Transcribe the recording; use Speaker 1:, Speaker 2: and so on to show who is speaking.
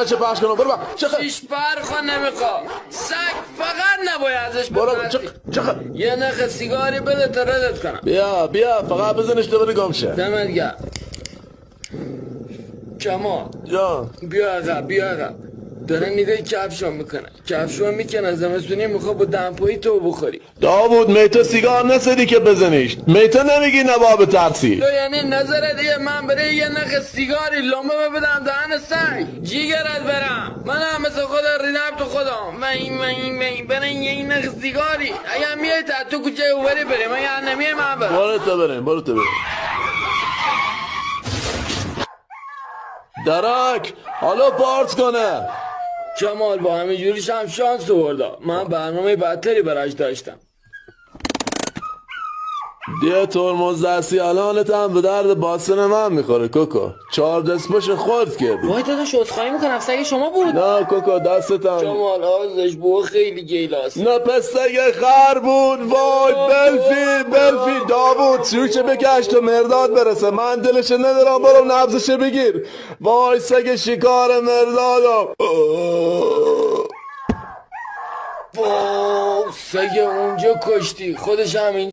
Speaker 1: چه پخش کنم برو چخ
Speaker 2: شیش برخوا نمیخوا سگ فقط نباید ازش
Speaker 1: برو
Speaker 2: بپرسی.
Speaker 1: چخ
Speaker 2: یه نخ سیگاری بده تا ردت کنم.
Speaker 1: بیا فقط بزنش تو گم شه
Speaker 2: دمت گرم. کمال
Speaker 1: جان
Speaker 2: بیا عقب داره نگاه کفشو میکنه کفشو میکنه زمستونی میخواد با دمپایی تو بخوری.
Speaker 1: داوود میته سیگار نسدی که بزنیش میته نمیگی نبا به ترسی
Speaker 2: تو یعنی نظرت یه من برای یه نخ سیگاری لومه بدم دهن سگ جیگرت برم من هم مثل خدا ریدم تو خودم من برای یه نخ سیگاری اگر میای تا تو کوچه اوبری بریم اگر نمیای من برم.
Speaker 1: برو تو بریم درک حالا پارس کنه.
Speaker 2: کمال با همه جوریش هم شانس آورده من برنامه بدتری براش داشتم.
Speaker 1: دیه ترمز دستی الانت هم به درد باسن من میخوره کوکو 4 دست خورد کردی.
Speaker 2: وای داداش عذرخواهی میکنم سگ شما بود.
Speaker 1: نه کوکو دستتم
Speaker 2: کمال آزش بو خیلی گیلاس.
Speaker 1: نه پستگ خر بود. وای بلفی داوود سوچه بکش تا مرداد برسه من دلش ندارم برو نبزش بگیر. وای سگ شکار مردادم.
Speaker 2: واو سگ اونجا کشتی خودش هم